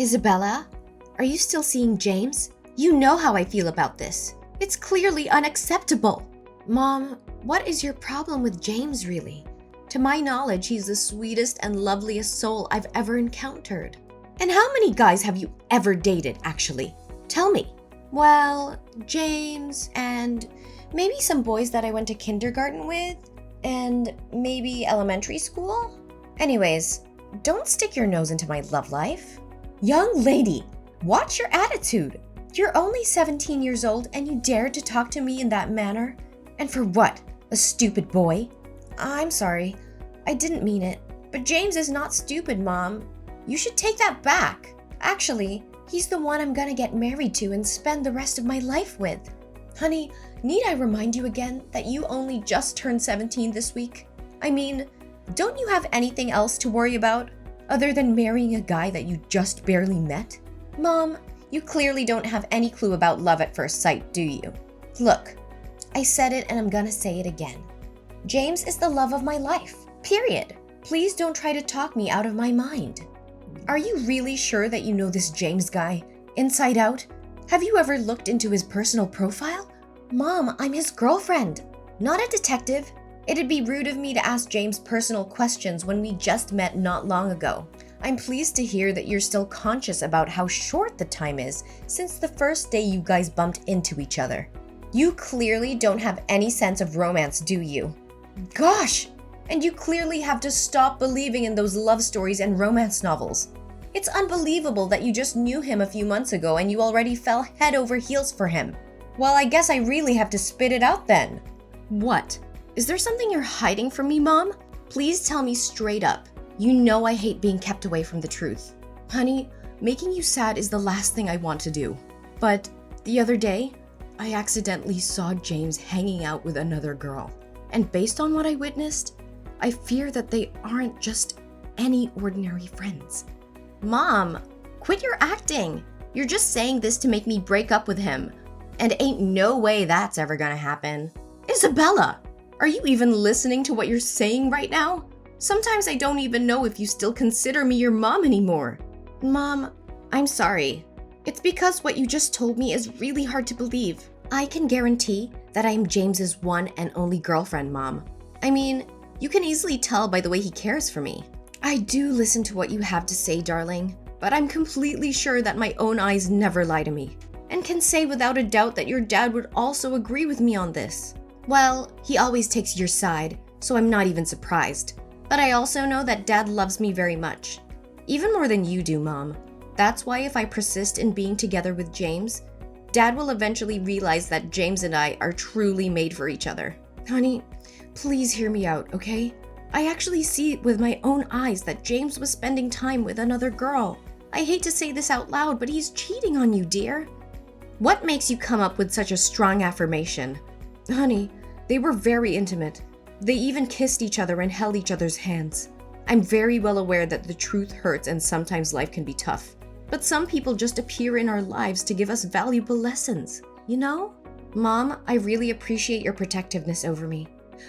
Isabella, are you still seeing James? You know how I feel about this. It's clearly unacceptable. Mom, what is your problem with James really? To my knowledge, he's the sweetest and loveliest soul I've ever encountered. And how many guys have you ever dated, actually? Tell me. Well, James and maybe some boys that I went to kindergarten with, and maybe elementary school? Anyways, don't stick your nose into my love life. Young lady, watch your attitude. You're only 17 years old and you dared to talk to me in that manner? And for what? A stupid boy? I'm sorry. I didn't mean it. But James is not stupid, Mom. You should take that back. Actually, he's the one I'm gonna get married to and spend the rest of my life with. Honey, need I remind you again that you only just turned 17 this week? I mean, don't you have anything else to worry about other than marrying a guy that you just barely met? Mom, you clearly don't have any clue about love at first sight, do you? Look, I said it and I'm gonna say it again. James is the love of my life, period. Please don't try to talk me out of my mind. Are you really sure that you know this James guy, inside out? Have you ever looked into his personal profile? Mom, I'm his girlfriend, not a detective. It'd be rude of me to ask James personal questions when we just met not long ago. I'm pleased to hear that you're still conscious about how short the time is since the first day you guys bumped into each other. You clearly don't have any sense of romance, do you? Gosh! And you clearly have to stop believing in those love stories and romance novels. It's unbelievable that you just knew him a few months ago and you already fell head over heels for him. Well, I guess I really have to spit it out then. What? Is there something you're hiding from me, Mom? Please tell me straight up. You know I hate being kept away from the truth. Honey, making you sad is the last thing I want to do. But the other day, I accidentally saw James hanging out with another girl. And based on what I witnessed, I fear that they aren't just any ordinary friends. Mom, quit your acting. You're just saying this to make me break up with him. And ain't no way that's ever gonna happen. Isabella, are you even listening to what you're saying right now? Sometimes I don't even know if you still consider me your mom anymore. Mom, I'm sorry. It's because what you just told me is really hard to believe. I can guarantee that I am James's one and only girlfriend, Mom. I mean, you can easily tell by the way he cares for me. I do listen to what you have to say, darling, but I'm completely sure that my own eyes never lie to me, and can say without a doubt that your dad would also agree with me on this. Well, he always takes your side, so I'm not even surprised. But I also know that Dad loves me very much. Even more than you do, Mom. That's why if I persist in being together with James, Dad will eventually realize that James and I are truly made for each other. Honey, please hear me out, okay? I actually see it with my own eyes that James was spending time with another girl. I hate to say this out loud, but he's cheating on you, dear. What makes you come up with such a strong affirmation? Honey, they were very intimate. They even kissed each other and held each other's hands. I'm very well aware that the truth hurts and sometimes life can be tough. But some people just appear in our lives to give us valuable lessons, you know? Mom, I really appreciate your protectiveness over me.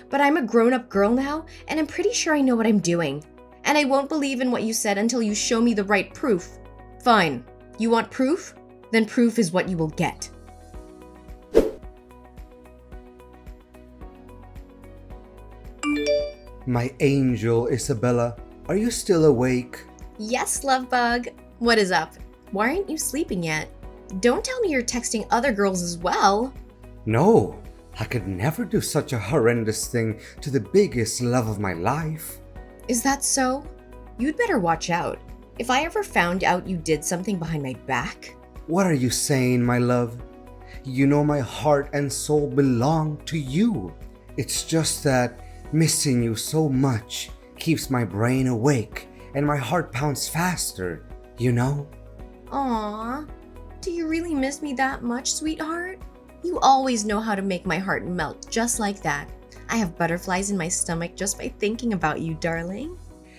But I'm a grown-up girl now, and I'm pretty sure I know what I'm doing. And I won't believe in what you said until you show me the right proof. Fine. You want proof? Then proof is what you will get. My angel, Isabella, are you still awake? Yes, love bug. What is up? Why aren't you sleeping yet? Don't tell me you're texting other girls as well. No, I could never do such a horrendous thing to the biggest love of my life. Is that so? You'd better watch out. If I ever found out you did something behind my back. What are you saying, my love? You know my heart and soul belong to you. It's just that missing you so much keeps my brain awake and my heart pounds faster, you know? Aww. Do you really miss me that much, sweetheart? You always know how to make my heart melt just like that. I have butterflies in my stomach just by thinking about you, darling.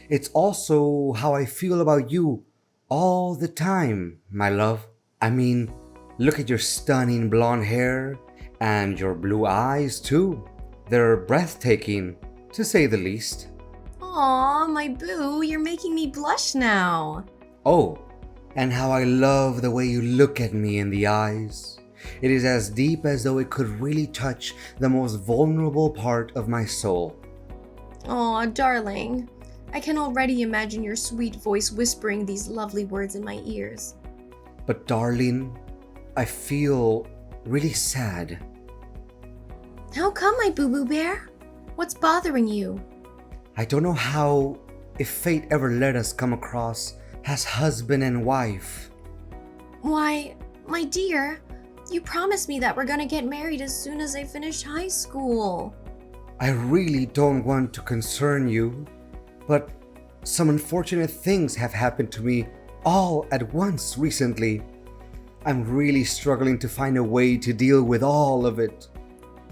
It's also how I feel about you all the time, my love. I mean, look at your stunning blonde hair and your blue eyes too. They're breathtaking, to say the least. Aw, my boo, you're making me blush now. Oh, And how I love the way you look at me in the eyes. It is as deep as though it could really touch the most vulnerable part of my soul. Aw, darling. I can already imagine your sweet voice whispering these lovely words in my ears. But darling, I feel really sad. How come, my boo-boo bear? What's bothering you? I don't know how, if fate ever let us come across as husband and wife. Why, my dear, you promised me that we're gonna get married as soon as I finish high school. I really don't want to concern you, but some unfortunate things have happened to me all at once recently. I'm really struggling to find a way to deal with all of it.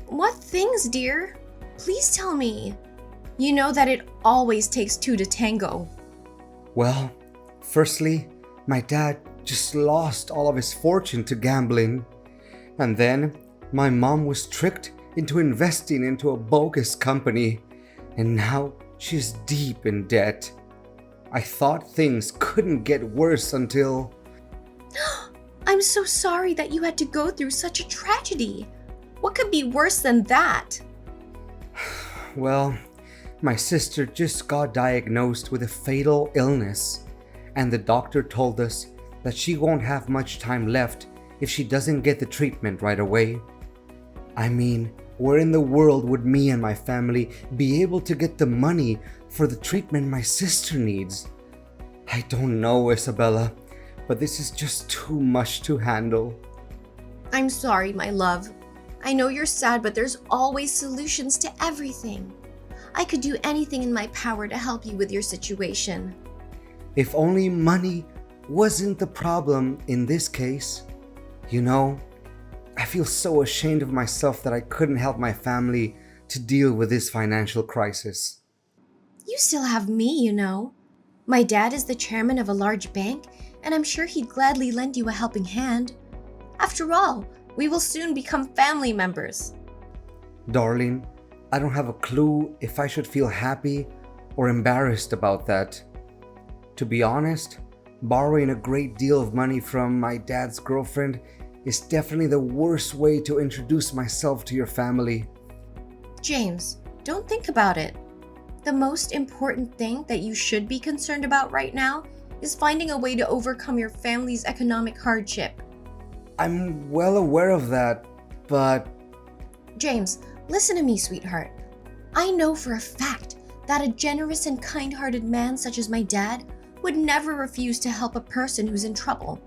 What things, dear? Please tell me. You know that it always takes two to tango. Well, firstly, my dad just lost all of his fortune to gambling. And then my mom was tricked into investing into a bogus company. And now she's deep in debt. I thought things couldn't get worse until... I'm so sorry that you had to go through such a tragedy. What could be worse than that? Well, my sister just got diagnosed with a fatal illness, and the doctor told us that she won't have much time left if she doesn't get the treatment right away. I mean, where in the world would me and my family be able to get the money for the treatment my sister needs? I don't know, Isabella, but this is just too much to handle. I'm sorry, my love. I know you're sad, but there's always solutions to everything. I could do anything in my power to help you with your situation. If only money wasn't the problem in this case. You know, I feel so ashamed of myself that I couldn't help my family to deal with this financial crisis. You still have me, you know. My dad is the chairman of a large bank, and I'm sure he'd gladly lend you a helping hand. After all, we will soon become family members. Darling, I don't have a clue if I should feel happy or embarrassed about that. To be honest, borrowing a great deal of money from my dad's girlfriend is definitely the worst way to introduce myself to your family. James, don't think about it. The most important thing that you should be concerned about right now is finding a way to overcome your family's economic hardship. I'm well aware of that, but... James, listen to me, sweetheart. I know for a fact that a generous and kind-hearted man such as my dad would never refuse to help a person who's in trouble.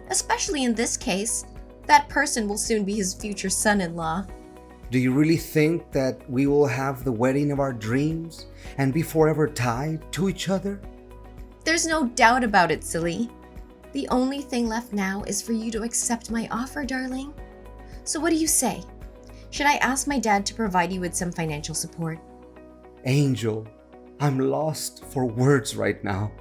Especially in this case, that person will soon be his future son-in-law. Do you really think that we will have the wedding of our dreams and be forever tied to each other? There's no doubt about it, silly. The only thing left now is for you to accept my offer, darling. So what do you say? Should I ask my dad to provide you with some financial support? Angel, I'm lost for words right now.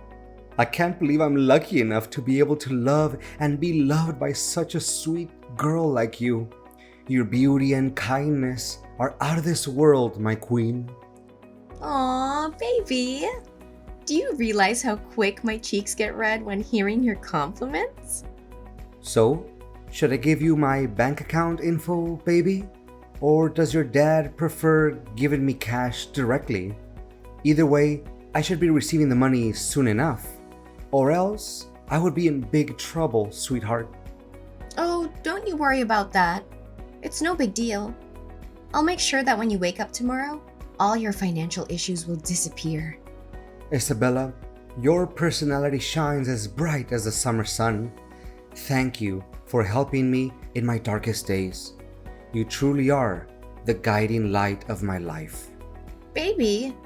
I can't believe I'm lucky enough to be able to love and be loved by such a sweet girl like you. Your beauty and kindness are out of this world, my queen. Aw, baby. Do you realize how quick my cheeks get red when hearing your compliments? So, should I give you my bank account info, baby? Or does your dad prefer giving me cash directly? Either way, I should be receiving the money soon enough. Or else, I would be in big trouble, sweetheart. Oh, don't you worry about that. It's no big deal. I'll make sure that when you wake up tomorrow, all your financial issues will disappear. Isabella, your personality shines as bright as the summer sun. Thank you for helping me in my darkest days. You truly are the guiding light of my life. Baby,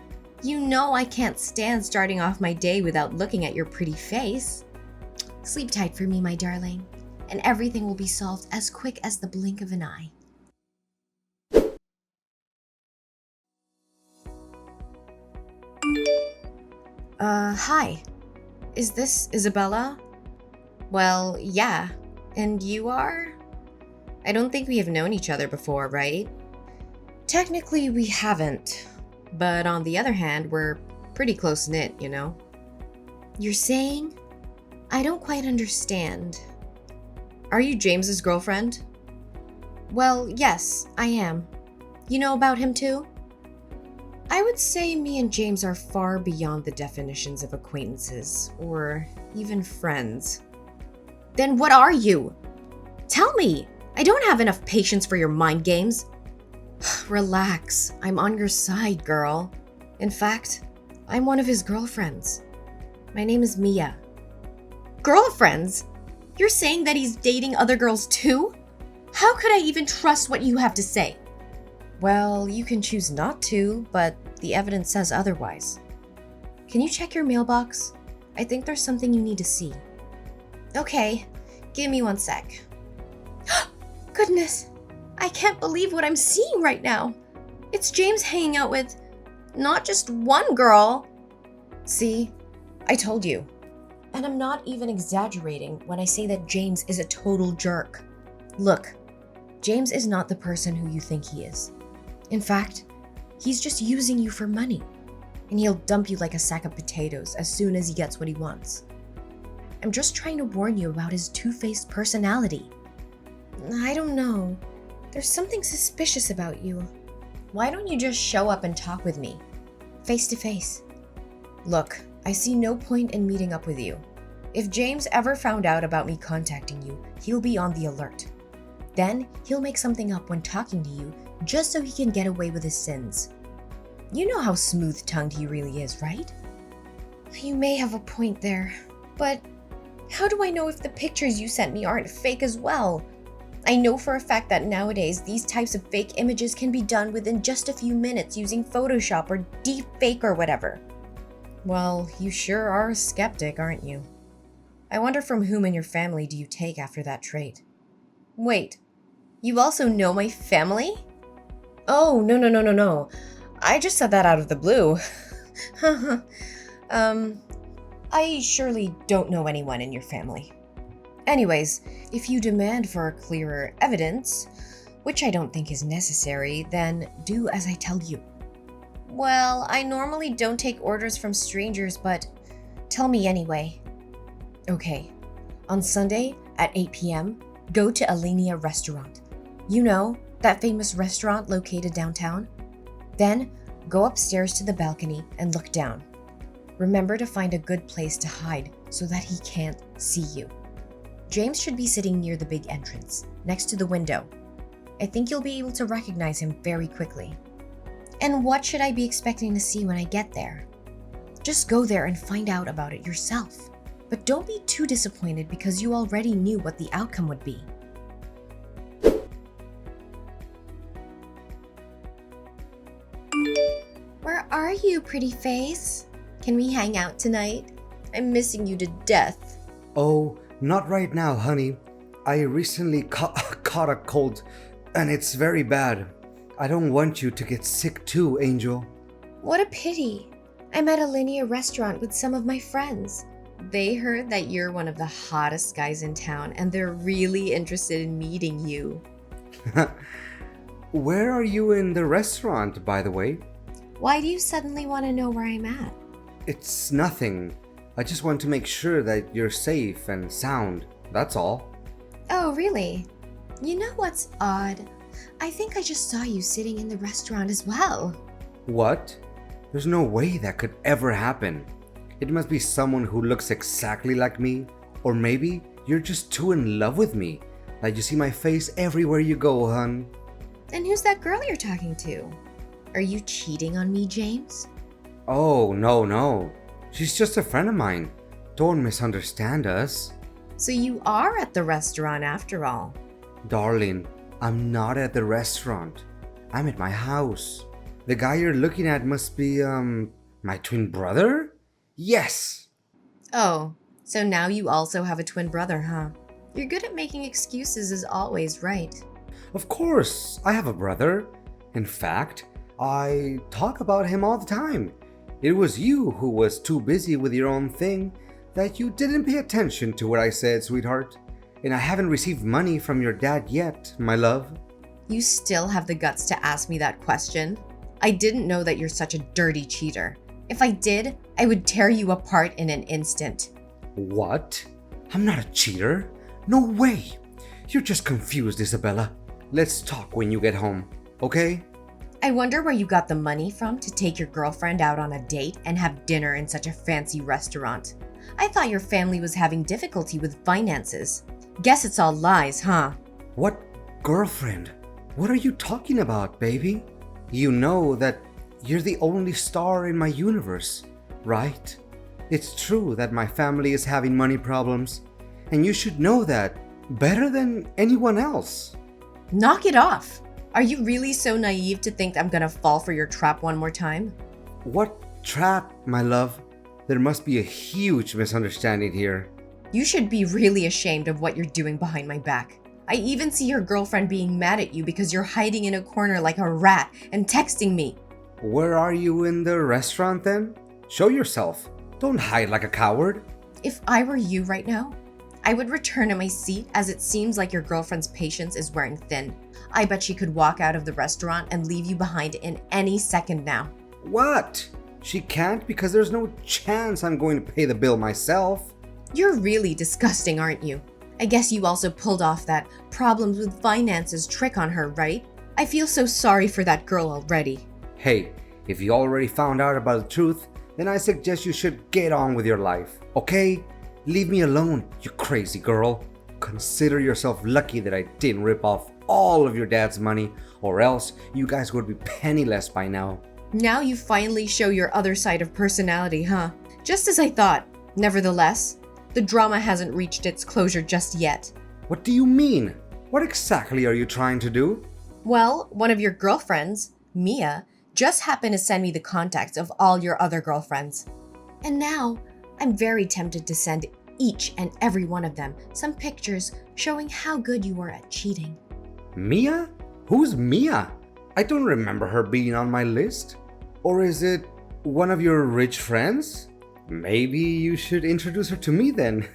you know I can't stand starting off my day without looking at your pretty face. Sleep tight for me, my darling, and everything will be solved as quick as the blink of an eye. Hi. Is this Isabella? Well, yeah. And you are? I don't think we have known each other before, right? Technically, we haven't. But on the other hand, we're pretty close-knit, you know? You're saying? I don't quite understand. Are you James's girlfriend? Well, yes, I am. You know about him too? I would say me and James are far beyond the definitions of acquaintances, or even friends. Then what are you? Tell me! I don't have enough patience for your mind games. Relax, I'm on your side, girl. In fact, I'm one of his girlfriends. My name is Mia. Girlfriends? You're saying that he's dating other girls too? How could I even trust what you have to say? Well, you can choose not to, but the evidence says otherwise. Can you check your mailbox? I think there's something you need to see. Okay, give me 1 sec. Goodness, I can't believe what I'm seeing right now. It's James hanging out with not just one girl. See, I told you. And I'm not even exaggerating when I say that James is a total jerk. Look, James is not the person who you think he is. In fact, he's just using you for money, and he'll dump you like a sack of potatoes as soon as he gets what he wants. I'm just trying to warn you about his two-faced personality. I don't know. There's something suspicious about you. Why don't you just show up and talk with me, face to face? Look, I see no point in meeting up with you. If James ever found out about me contacting you, he'll be on the alert. Then he'll make something up when talking to you just so he can get away with his sins. You know how smooth-tongued he really is, right? You may have a point there, but how do I know if the pictures you sent me aren't fake as well? I know for a fact that nowadays these types of fake images can be done within just a few minutes using Photoshop or deepfake or whatever. Well, you sure are a skeptic, aren't you? I wonder from whom in your family do you take after that trait? Wait, you also know my family? Oh, no. I just said that out of the blue. I surely don't know anyone in your family. Anyways, if you demand for clearer evidence, which I don't think is necessary, then do as I tell you. Well, I normally don't take orders from strangers, but tell me anyway. Okay, on Sunday at 8 p.m., go to Alenia Restaurant. You know, that famous restaurant located downtown? Then go upstairs to the balcony and look down. Remember to find a good place to hide so that he can't see you. James should be sitting near the big entrance, next to the window. I think you'll be able to recognize him very quickly. And what should I be expecting to see when I get there? Just go there and find out about it yourself. But don't be too disappointed because you already knew what the outcome would be. Where are you, pretty face? Can we hang out tonight? I'm missing you to death. Oh, not right now, honey. I recently caught a cold, and it's very bad. I don't want you to get sick too, Angel. What a pity. I'm at a linear restaurant with some of my friends. They heard that you're one of the hottest guys in town, and they're really interested in meeting you. Where are you in the restaurant, by the way? Why do you suddenly want to know where I'm at? It's nothing. I just want to make sure that you're safe and sound. That's all. Oh, really? You know what's odd? I think I just saw you sitting in the restaurant as well. What? There's no way that could ever happen. It must be someone who looks exactly like me. Or maybe you're just too in love with me. Like you see my face everywhere you go, hun. And who's that girl you're talking to? Are you cheating on me, James? Oh, no. She's just a friend of mine. Don't misunderstand us. So you are at the restaurant after all. Darling, I'm not at the restaurant. I'm at my house. The guy you're looking at must be, my twin brother? Yes! Oh, so now you also have a twin brother, huh? You're good at making excuses as always, right? Of course, I have a brother. In fact, I talk about him all the time. It was you who was too busy with your own thing that you didn't pay attention to what I said, sweetheart. And I haven't received money from your dad yet, my love. You still have the guts to ask me that question? I didn't know that you're such a dirty cheater. If I did, I would tear you apart in an instant. What? I'm not a cheater. No way. You're just confused, Isabella. Let's talk when you get home, okay? I wonder where you got the money from to take your girlfriend out on a date and have dinner in such a fancy restaurant. I thought your family was having difficulty with finances. Guess it's all lies, huh? What girlfriend? What are you talking about, baby? You know that you're the only star in my universe, right? It's true that my family is having money problems, and you should know that better than anyone else. Knock it off! Are you really so naive to think I'm gonna fall for your trap one more time? What trap, my love? There must be a huge misunderstanding here. You should be really ashamed of what you're doing behind my back. I even see your girlfriend being mad at you because you're hiding in a corner like a rat and texting me. Where are you in the restaurant then? Show yourself. Don't hide like a coward. If I were you right now, I would return to my seat as it seems like your girlfriend's patience is wearing thin. I bet she could walk out of the restaurant and leave you behind in any second now. What? She can't because there's no chance I'm going to pay the bill myself. You're really disgusting, aren't you? I guess you also pulled off that problems with finances trick on her, right? I feel so sorry for that girl already. Hey, if you already found out about the truth, then I suggest you should get on with your life, okay? Leave me alone, you crazy girl. Consider yourself lucky that I didn't rip off all of your dad's money, or else you guys would be penniless by now. Now you finally show your other side of personality, huh? Just as I thought. Nevertheless, the drama hasn't reached its closure just yet. What do you mean? What exactly are you trying to do? Well, one of your girlfriends, Mia, just happened to send me the contacts of all your other girlfriends. And now, I'm very tempted to send each and every one of them some pictures showing how good you were at cheating. Mia? Who's Mia? I don't remember her being on my list. Or is it one of your rich friends? Maybe you should introduce her to me then.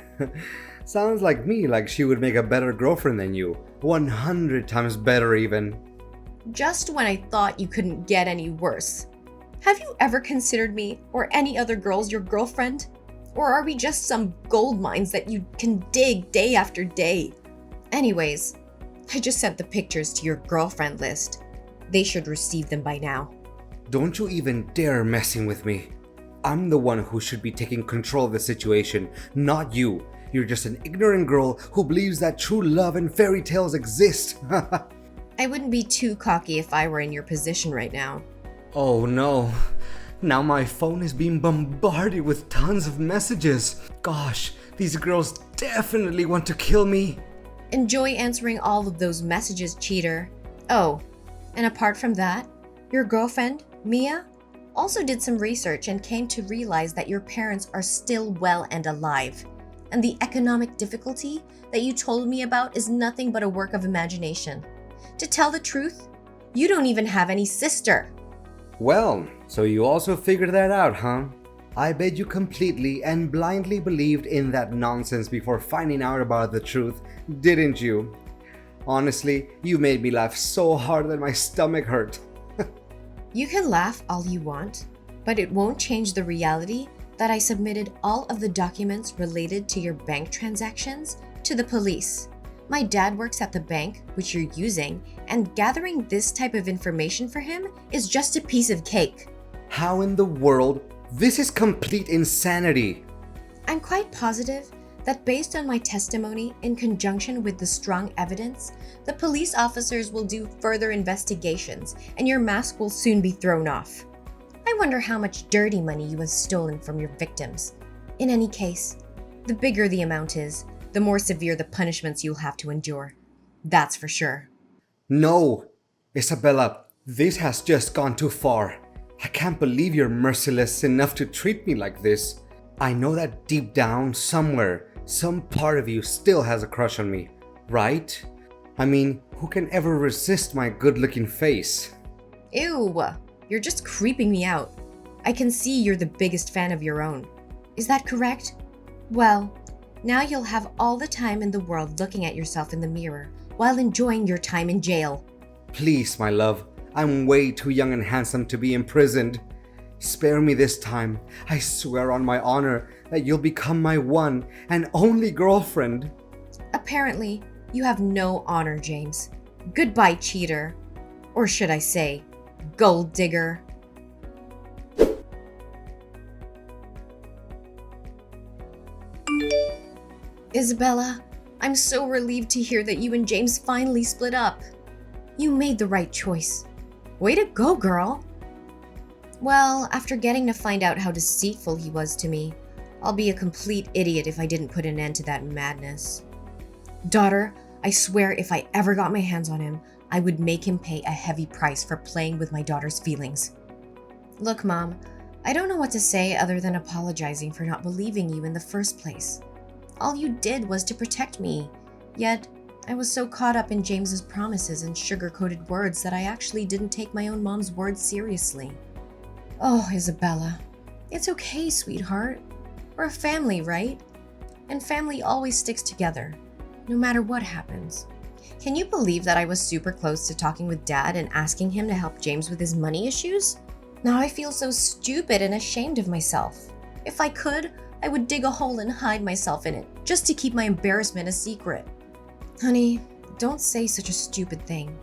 Sounds like me, like she would make a better girlfriend than you. 100 times better even. Just when I thought you couldn't get any worse. Have you ever considered me or any other girls your girlfriend? Or are we just some gold mines that you can dig day after day? Anyways, I just sent the pictures to your girlfriend list. They should receive them by now. Don't you even dare messing with me. I'm the one who should be taking control of the situation, not you. You're just an ignorant girl who believes that true love and fairy tales exist. I wouldn't be too cocky if I were in your position right now. Oh no. Now my phone is being bombarded with tons of messages. Gosh, these girls definitely want to kill me. Enjoy answering all of those messages, cheater. Oh, and apart from that, your girlfriend, Mia, also did some research and came to realize that your parents are still well and alive. And the economic difficulty that you told me about is nothing but a work of imagination. To tell the truth, you don't even have any sister. Well, so you also figured that out, huh? I bet you completely and blindly believed in that nonsense before finding out about the truth, didn't you? Honestly, you made me laugh so hard that my stomach hurt. You can laugh all you want, but it won't change the reality that I submitted all of the documents related to your bank transactions to the police. My dad works at the bank, which you're using, and gathering this type of information for him is just a piece of cake. How in the world? This is complete insanity. I'm quite positive that based on my testimony in conjunction with the strong evidence, the police officers will do further investigations and your mask will soon be thrown off. I wonder how much dirty money you have stolen from your victims. In any case, the bigger the amount is, the more severe the punishments you'll have to endure. That's for sure. No, Isabella, this has just gone too far. I can't believe you're merciless enough to treat me like this. I know that deep down, somewhere, some part of you still has a crush on me, right? I mean, who can ever resist my good-looking face? Ew, you're just creeping me out. I can see you're the biggest fan of your own. Is that correct? Well, now you'll have all the time in the world looking at yourself in the mirror while enjoying your time in jail. Please, my love, I'm way too young and handsome to be imprisoned. Spare me this time. I swear on my honor that you'll become my one and only girlfriend. Apparently, you have no honor, James. Goodbye, cheater. Or should I say, gold digger. Isabella, I'm so relieved to hear that you and James finally split up. You made the right choice. Way to go, girl. Well, after getting to find out how deceitful he was to me, I'll be a complete idiot if I didn't put an end to that madness. Daughter, I swear if I ever got my hands on him, I would make him pay a heavy price for playing with my daughter's feelings. Look, Mom, I don't know what to say other than apologizing for not believing you in the first place. All you did was to protect me, yet I was so caught up in James's promises and sugar-coated words that I actually didn't take my own mom's words seriously. Oh, Isabella, it's okay, sweetheart. We're a family, right? And family always sticks together, no matter what happens. Can you believe that I was super close to talking with Dad and asking him to help James with his money issues? Now I feel so stupid and ashamed of myself. If I could, I would dig a hole and hide myself in it, just to keep my embarrassment a secret. Honey, don't say such a stupid thing.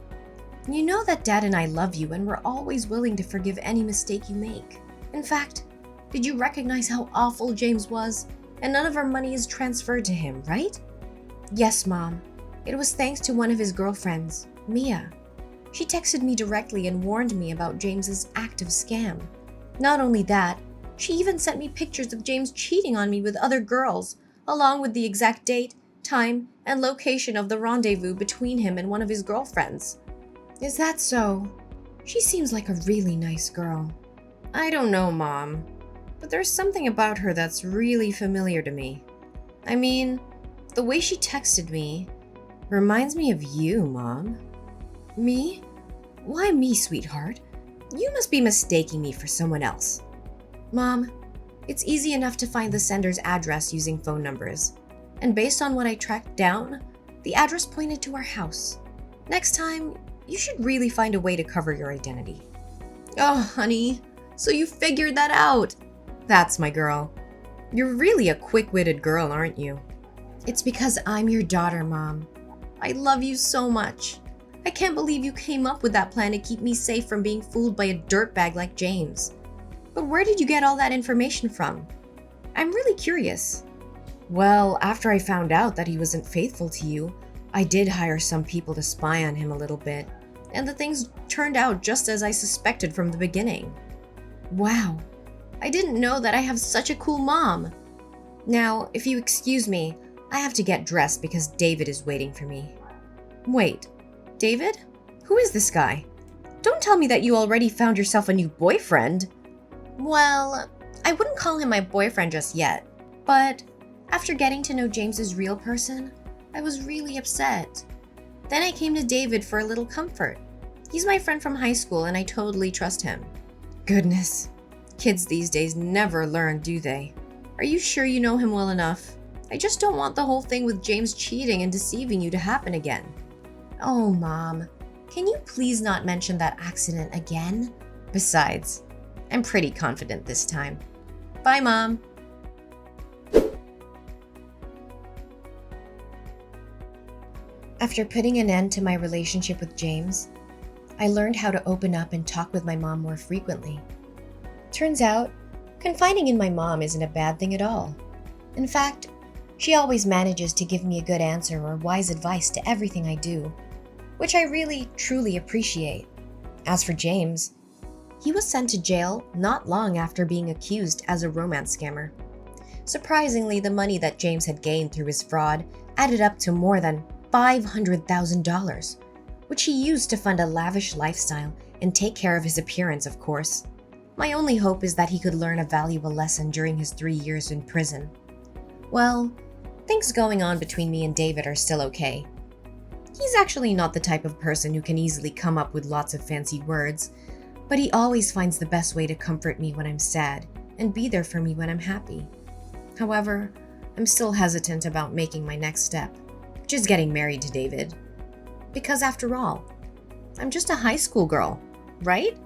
You know that Dad and I love you and we're always willing to forgive any mistake you make. In fact, did you recognize how awful James was? And none of our money is transferred to him, right? Yes, Mom. It was thanks to one of his girlfriends, Mia. She texted me directly and warned me about James's active scam. Not only that, she even sent me pictures of James cheating on me with other girls, along with the exact date, time, and location of the rendezvous between him and one of his girlfriends. Is that so? She seems like a really nice girl. I don't know, Mom, but there's something about her that's really familiar to me. I mean, the way she texted me reminds me of you, Mom. Me? Why me, sweetheart? You must be mistaking me for someone else. Mom, it's easy enough to find the sender's address using phone numbers. And based on what I tracked down, the address pointed to our house. Next time, you should really find a way to cover your identity. Oh, honey, so you figured that out. That's my girl. You're really a quick-witted girl, aren't you? It's because I'm your daughter, Mom. I love you so much. I can't believe you came up with that plan to keep me safe from being fooled by a dirtbag like James. But where did you get all that information from? I'm really curious. Well, after I found out that he wasn't faithful to you, I did hire some people to spy on him a little bit, and the things turned out just as I suspected from the beginning. Wow, I didn't know that I have such a cool mom. Now, if you excuse me, I have to get dressed because David is waiting for me. Wait, David? Who is this guy? Don't tell me that you already found yourself a new boyfriend. Well, I wouldn't call him my boyfriend just yet, but after getting to know James's real person, I was really upset. Then I came to David for a little comfort. He's my friend from high school and I totally trust him. Goodness, kids these days never learn, do they? Are you sure you know him well enough? I just don't want the whole thing with James cheating and deceiving you to happen again. Oh, Mom, can you please not mention that accident again? Besides, I'm pretty confident this time. Bye, Mom. After putting an end to my relationship with James, I learned how to open up and talk with my mom more frequently. Turns out, confiding in my mom isn't a bad thing at all. In fact, she always manages to give me a good answer or wise advice to everything I do, which I really, truly appreciate. As for James, he was sent to jail not long after being accused as a romance scammer. Surprisingly, the money that James had gained through his fraud added up to more than $500,000, which he used to fund a lavish lifestyle and take care of his appearance, of course. My only hope is that he could learn a valuable lesson during his 3 years in prison. Well, things going on between me and David are still okay. He's actually not the type of person who can easily come up with lots of fancy words, but he always finds the best way to comfort me when I'm sad and be there for me when I'm happy. However, I'm still hesitant about making my next step, which is getting married to David. Because after all, I'm just a high school girl, right?